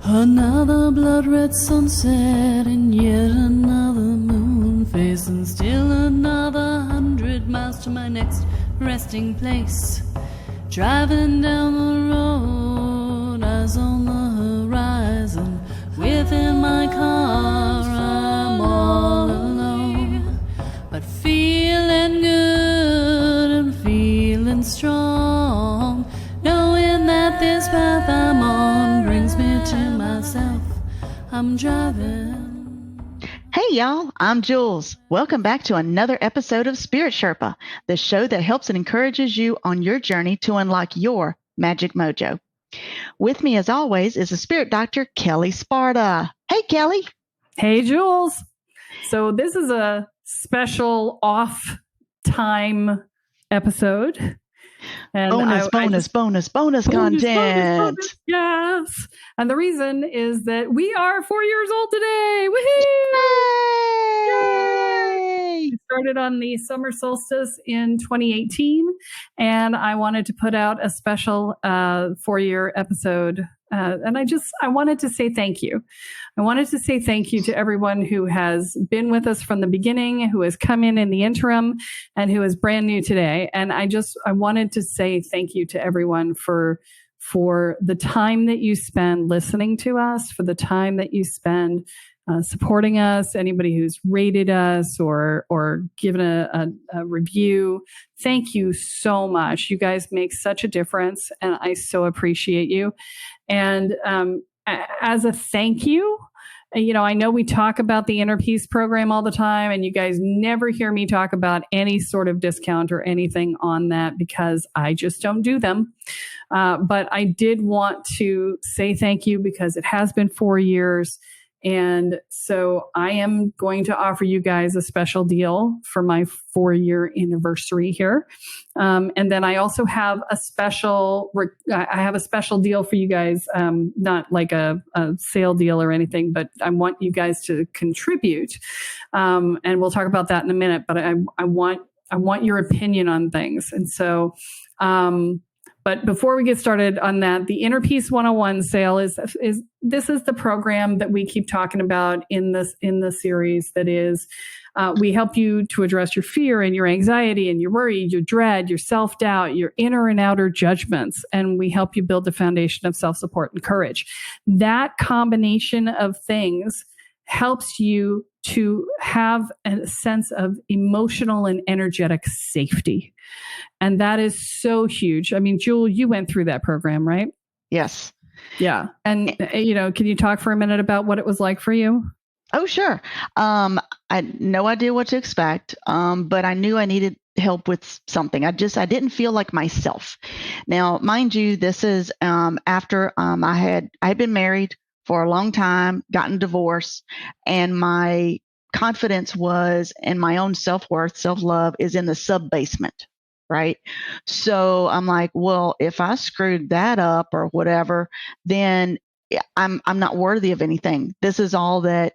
Another blood-red sunset and yet another moon face, and still another 100 miles to my next resting place. Driving down the road, eyes on the horizon. Within my car, I'm all alone, but feeling good and feeling strong, knowing that this path I'm on brings me to myself. I'm driving. Hey y'all, I'm Jules. Welcome back to another episode of Spirit Sherpa, the show that helps and encourages you on your journey to unlock your magic mojo. With me as always is the spirit doctor, Kelle Sparta. Hey Kelle. Hey Jules. So this is a special off time episode. And bonus content. Yes. And the reason is that we are 4 years old today. Woohoo! Yay! We started on the summer solstice in 2018, and I wanted to put out a special 4-year episode. And I wanted to say thank you. I wanted to say thank you to everyone who has been with us from the beginning, who has come in the interim, and who is brand new today. And I wanted to say thank you to everyone for the time that you spend listening to us, for the time that you spend supporting us, anybody who's rated us or given a review. Thank you so much. You guys make such a difference, and I so appreciate you. And as a thank you, I know we talk about the Inner Peace program all the time, and you guys never hear me talk about any sort of discount or anything on that because I just don't do them. But I did want to say thank you because it has been 4 years. And so I am going to offer you guys a special deal for my 4-year anniversary here. And then I also have a special deal for you guys, not like a sale deal or anything, but I want you guys to contribute. And we'll talk about that in a minute, but I want your opinion on things. And so, but before we get started on that, the Inner Peace 101 sale is the program that we keep talking about in the series. That is, we help you to address your fear and your anxiety and your worry, your dread, your self-doubt, your inner and outer judgments, and we help you build the foundation of self-support and courage. That combination of things helps you to have a sense of emotional and energetic safety. And that is so huge. I mean, Jewel, you went through that program, right? Yes. Yeah. And, can you talk for a minute about what it was like for you? Oh, sure. I had no idea what to expect, but I knew I needed help with something. I didn't feel like myself. Now, mind you, this is after I had been married for a long time, gotten divorced, and my confidence was, and my own self-worth, self-love is in the sub-basement, right? So I'm like, well, if I screwed that up or whatever, then I'm not worthy of anything. This is all that,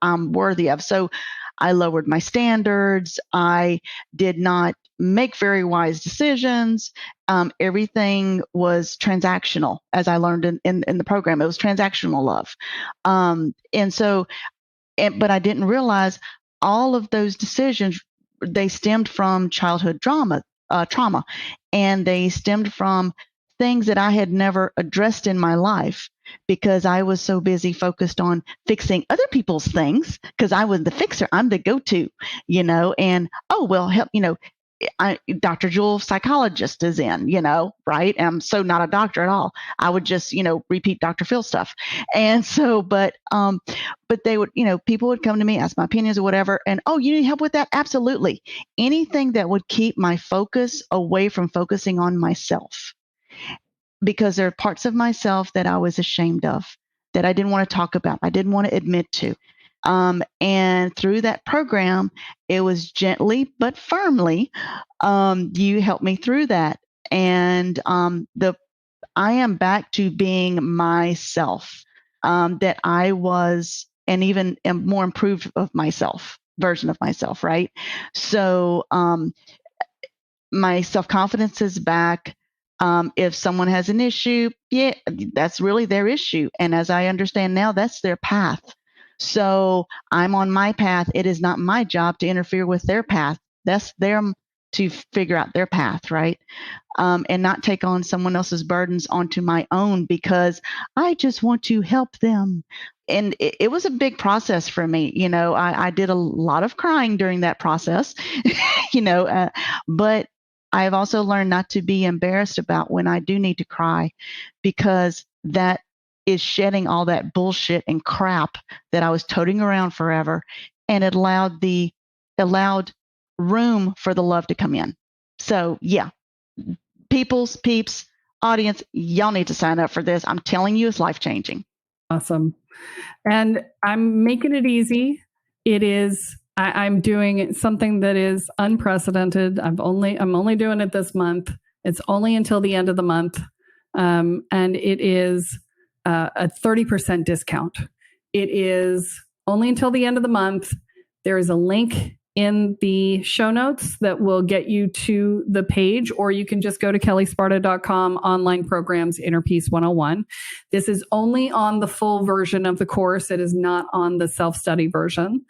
I'm worthy of. So I lowered my standards. I did not make very wise decisions. Everything was transactional, as I learned in the program. It was transactional love. But I didn't realize all of those decisions, they stemmed from childhood trauma, and they stemmed from things that I had never addressed in my life because I was so busy focused on fixing other people's things because I was the fixer. I'm the go-to, and help, Dr. Jewell, psychologist, is in, right? I'm so not a doctor at all. I would just, repeat Dr. Phil stuff. And so, but they would, people would come to me, ask my opinions or whatever. And, oh, you need help with that? Absolutely. Anything that would keep my focus away from focusing on myself, because there are parts of myself that I was ashamed of, that I didn't want to talk about. I didn't want to admit to. And through that program, it was gently but firmly, you helped me through that. And I am back to being myself, that I was, and even a more improved version of myself, right? So my self-confidence is back. If someone has an issue, yeah, that's really their issue. And as I understand now, that's their path. So I'm on my path. It is not my job to interfere with their path. That's them to figure out their path, right? And not take on someone else's burdens onto my own because I just want to help them. And it was a big process for me. I did a lot of crying during that process, but I've also learned not to be embarrassed about when I do need to cry, because that is shedding all that bullshit and crap that I was toting around forever. And it allowed room for the love to come in. So yeah, peeps, audience, y'all need to sign up for this. I'm telling you, it's life-changing. Awesome. And I'm making it easy. It is, I'm doing something that is unprecedented. I'm only doing it this month. It's only until the end of the month. And it is a 30% discount. It is only until the end of the month. There is a link in the show notes that will get you to the page, or you can just go to kellesparta.com, online programs, Inner Peace 101. This is only on the full version of the course. It is not on the self-study version,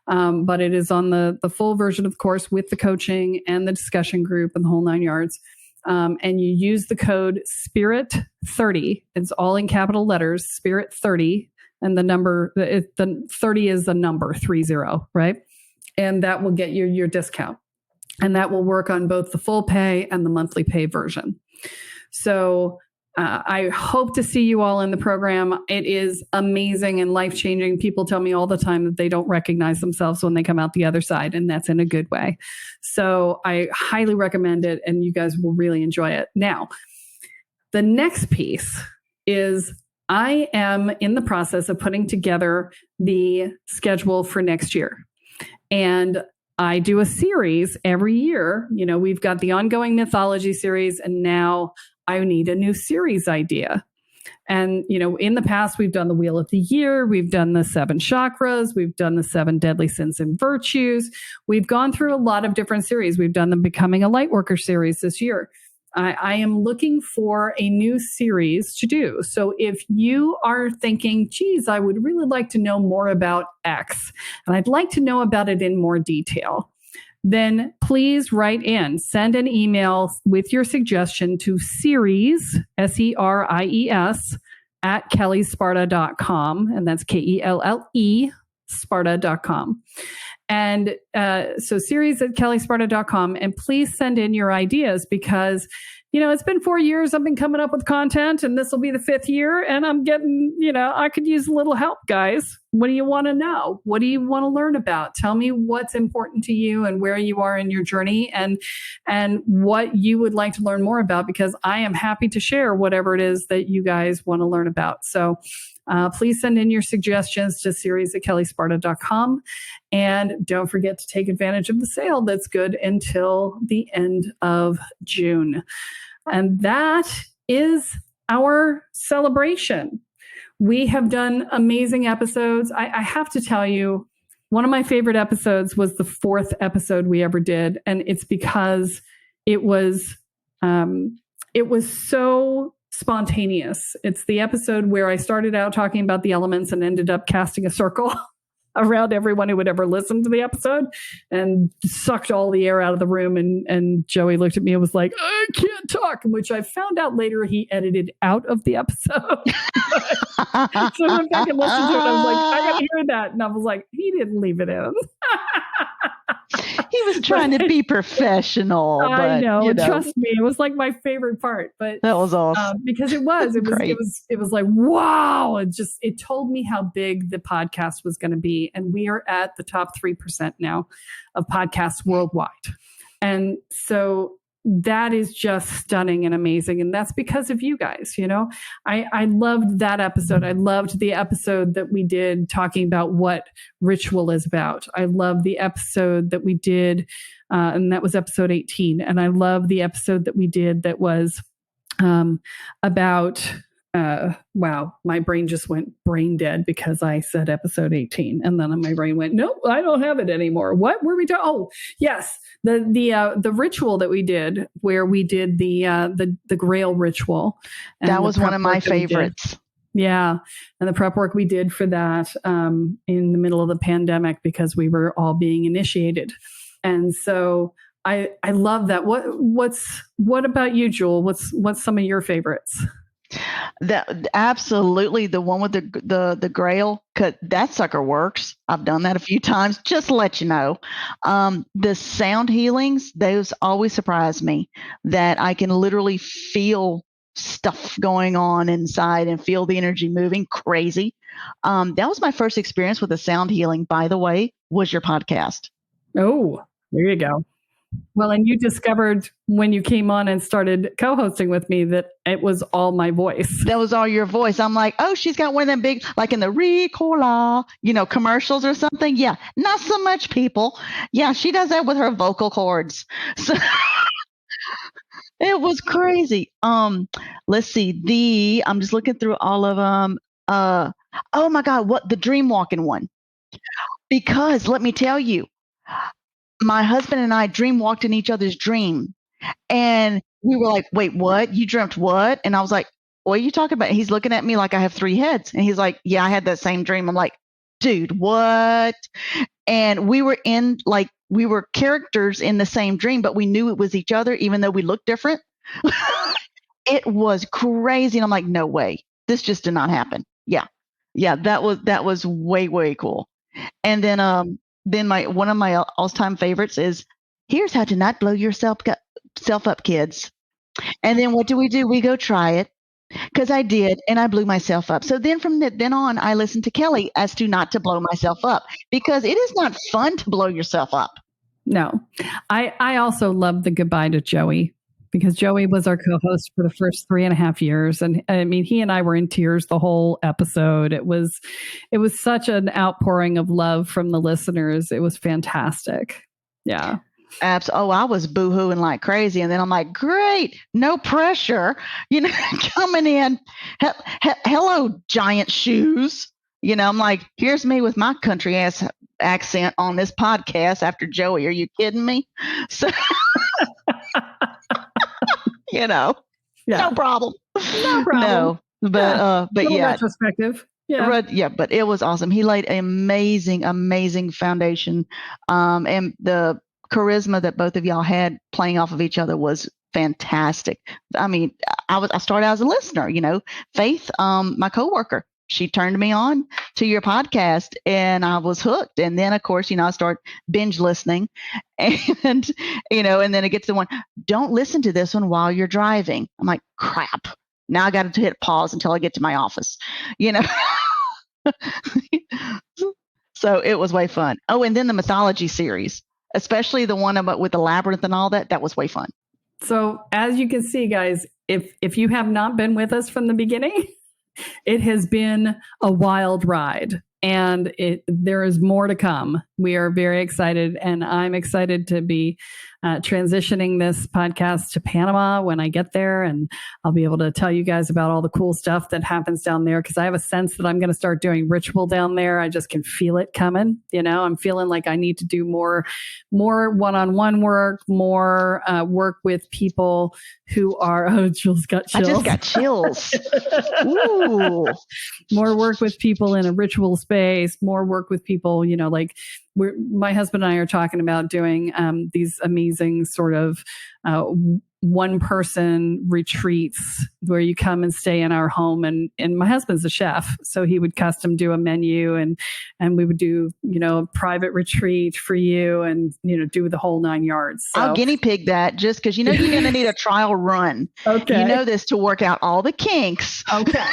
but it is on the full version of the course with the coaching and the discussion group and the whole 9 yards. And you use the code SPIRIT30. It's all in capital letters, SPIRIT30. And the 30 is the number 30, right? And that will get you your discount. And that will work on both the full pay and the monthly pay version. So I hope to see you all in the program. It is amazing and life-changing. People tell me all the time that they don't recognize themselves when they come out the other side, and that's in a good way. So I highly recommend it, and you guys will really enjoy it. Now, the next piece is I am in the process of putting together the schedule for next year. And I do a series every year. We've got the ongoing mythology series, and now I need a new series idea. And, in the past, we've done the Wheel of the Year. We've done the 7 chakras. We've done the 7 deadly sins and virtues. We've gone through a lot of different series. We've done the Becoming a Lightworker series this year. I am looking for a new series to do. So if you are thinking, geez, I would really like to know more about X, and I'd like to know about it in more detail, then please write in. Send an email with your suggestion to series, SERIES, at KelleSparta.com. And that's KELLE, Sparta.com. And so series at KelleSparta.com. And please send in your ideas, because, it's been 4 years I've been coming up with content, and this will be the 5th year. And I'm getting, I could use a little help, guys. What do you want to know? What do you want to learn about? Tell me what's important to you and where you are in your journey, and what you would like to learn more about, because I am happy to share whatever it is that you guys want to learn about. So please send in your suggestions to series at KelleSparta.com. And don't forget to take advantage of the sale that's good until the end of June. And that is our celebration. We have done amazing episodes. I have to tell you, one of my favorite episodes was the 4th episode we ever did. And it's because it was so spontaneous. It's the episode where I started out talking about the elements and ended up casting a circle around everyone who would ever listen to the episode, and sucked all the air out of the room. And Joey looked at me and was like, I can't talk, which I found out later he edited out of the episode. So I went back and listened to it. I was like, I got to hear that. And I was like, he didn't leave it in. He was trying to be professional. I but, know. Trust me, it was like my favorite part. But that was awesome. Because it was like, wow. It told me how big the podcast was going to be. And we are at the top 3% now of podcasts worldwide. And so that is just stunning and amazing. And that's because of you guys. I loved that episode. I loved the episode that we did talking about what ritual is about. I love the episode that we did, and that was episode 18. And I love the episode that we did that was about wow, my brain just went brain dead because I said episode 18, and then my brain went, nope, I don't have it anymore. What were we talking? Oh, yes, the ritual that we did, where we did the Grail ritual. That was one of my favorites. Yeah, and the prep work we did for that in the middle of the pandemic, because we were all being initiated, and so I love that. What about you, Jewell? What's some of your favorites? That absolutely the one with the Grail, 'cause that sucker works. I've done that a few times. Just to let you know, the sound healings, those always surprise me. That I can literally feel stuff going on inside and feel the energy moving. Crazy. That was my first experience with a sound healing. By the way, was your podcast. Oh, there you go. Well, and you discovered when you came on and started co-hosting with me that it was all my voice. That was all your voice. I'm like, oh, she's got one of them big, like in the Ricola, commercials or something. Yeah, not so much, people. Yeah, she does that with her vocal cords. So it was crazy. Let's see. I'm just looking through all of them. Oh my God, what the dream walking one? Because let me tell you, my husband and I dream walked in each other's dream, and we were like, wait, what? You dreamt what? And I was like, what are you talking about? And he's looking at me like I have 3 heads. And he's like, yeah, I had that same dream. I'm like, dude, what? And we were characters in the same dream, but we knew it was each other, even though we looked different. It was crazy. And I'm like, no way. This just did not happen. Yeah. Yeah. That was way, way cool. And then one of my all-time favorites is, here's how to not blow yourself up, kids. And then what do? We go try it, because I did, and I blew myself up. So then from then on, I listened to Kelle as to not to blow myself up, because it is not fun to blow yourself up. No, I also love the goodbye to Joey, because Joey was our co-host for the first 3.5 years. And I mean, he and I were in tears the whole episode. It was such an outpouring of love from the listeners. It was fantastic. Yeah. Oh, I was boohooing like crazy. And then I'm like, great, no pressure, coming in. Hello, giant shoes. I'm like, here's me with my country ass accent on this podcast after Joey. Are you kidding me? So, Yeah. No problem. No, but yeah. Retrospective. Yeah, but it was awesome. He laid an amazing foundation. And the charisma that both of y'all had playing off of each other was fantastic. I mean, I started out as a listener, Faith, my coworker, she turned me on to your podcast, and I was hooked. And then of course, I start binge listening, and and then it gets to one, don't listen to this one while you're driving. I'm like, crap. Now I got to hit pause until I get to my office, So it was way fun. Oh, and then the mythology series, especially the one about with the labyrinth and all that was way fun. So as you can see, guys, if you have not been with us from the beginning, it has been a wild ride, and there is more to come. We are very excited, and I'm excited to be transitioning this podcast to Panama when I get there, and I'll be able to tell you guys about all the cool stuff that happens down there, because I have a sense that I'm going to start doing ritual down there. I just can feel it coming. I'm feeling like I need to do more one-on-one work, more work with people who are, Jewell's got chills. I just got chills. Ooh. More work with people in a ritual space, more work with people, like my husband and I are talking about doing these amazing sort of one-person retreats where you come and stay in our home. And my husband's a chef, so he would custom do a menu, and we would do, a private retreat for you, and, do the whole 9 yards. So. I'll guinea pig that, just because, you're going to need a trial run. Okay. This to work out all the kinks. Okay.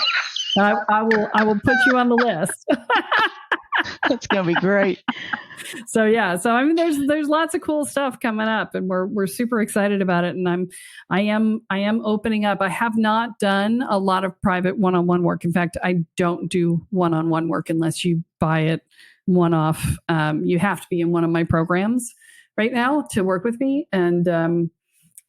I will put you on the list. That's going to be great. So I mean, there's lots of cool stuff coming up, and we're super excited about it. And I am opening up. I have not done a lot of private one-on-one work. In fact, I don't do one-on-one work unless you buy it one-off. You have to be in one of my programs right now to work with me. And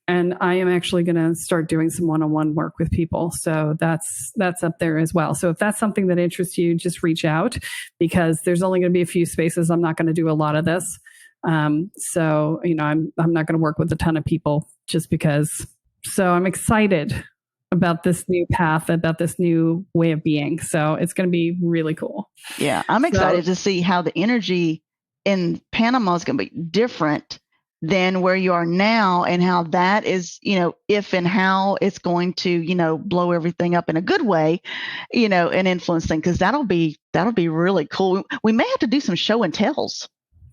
And I am actually going to start doing some one-on-one work with people. So that's up there as well. So if that's something that interests you, just reach out, because there's only going to be a few spaces. I'm not going to do a lot of this. So, I'm not going to work with a ton of people just because. So I'm excited about this new path, about this new way of being. So it's going to be really cool. Yeah, I'm excited to see how the energy in Panama is going to be different than where you are now, and how that is, if and how it's going to, blow everything up in a good way, and influence things, because that'll be really cool. We may have to do some show and tells.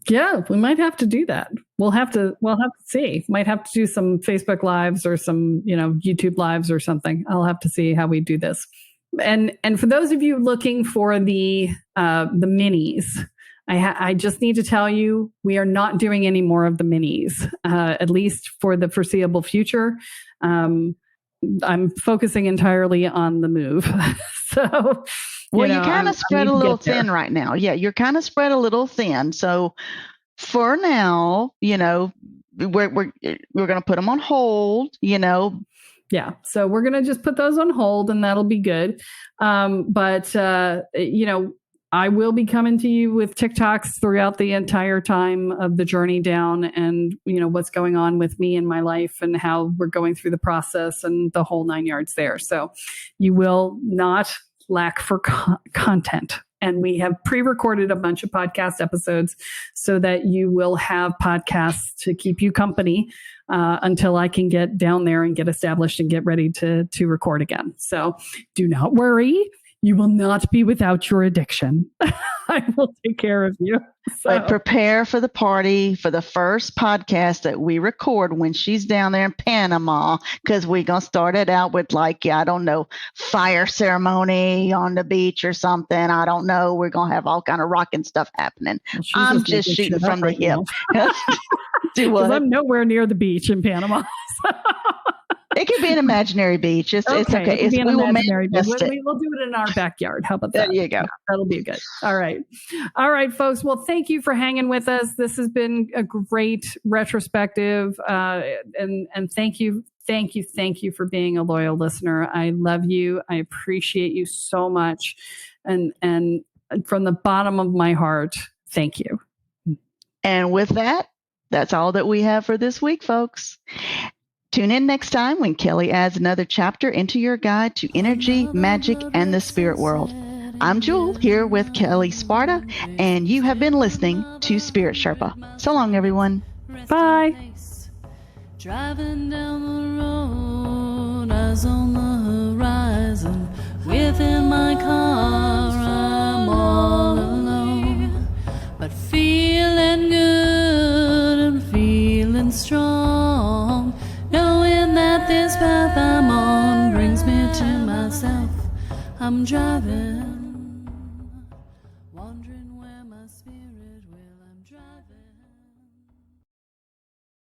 Yeah, we might have to do that. We'll have to see. Might have to do some Facebook lives or some, YouTube lives or something. I'll have to see how we do this. And for those of you looking for the minis, I just need to tell you, we are not doing any more of the minis, at least for the foreseeable future. I'm focusing entirely on the move. So, well, you kind of spread a little thin right now. Yeah, you're kind of spread a little thin. So for now, we're going to put them on hold, Yeah. So we're going to just put those on hold, and that'll be good. But I will be coming to you with TikToks throughout the entire time of the journey down, and, what's going on with me in my life and how we're going through the process and the whole 9 yards there. So you will not lack for content. And we have pre-recorded a bunch of podcast episodes so that you will have podcasts to keep you company until I can get down there and get established and get ready to record again. So do not worry. You will not be without your addiction. I will take care of you. So. But prepare for the party for the first podcast that we record when she's down there in Panama, because we're going to start it out with fire ceremony on the beach or something. I don't know. We're going to have all kind of rocking stuff happening. Well, I'm just shooting from the hip. Because I'm nowhere near the beach in Panama. It could be an imaginary beach. It's okay. It an imaginary beach. We'll do it in our backyard. How about that? There you go. Yeah, that'll be good. All right, folks. Well, thank you for hanging with us. This has been a great retrospective, and thank you for being a loyal listener. I love you. I appreciate you so much, and from the bottom of my heart, thank you. And with that, that's all that we have for this week, folks. Tune in next time when Kelle adds another chapter into your guide to energy, magic, and the spirit world. I'm Jewell, here with Kelle Sparta, and you have been listening to Spirit Sherpa. So long, everyone. Bye. Driving down the road, eyes on the horizon. Within my car, I'm all alone, but feeling good and feeling strong. Knowing that this path I'm on brings me to myself. I'm driving, wondering where my spirit will.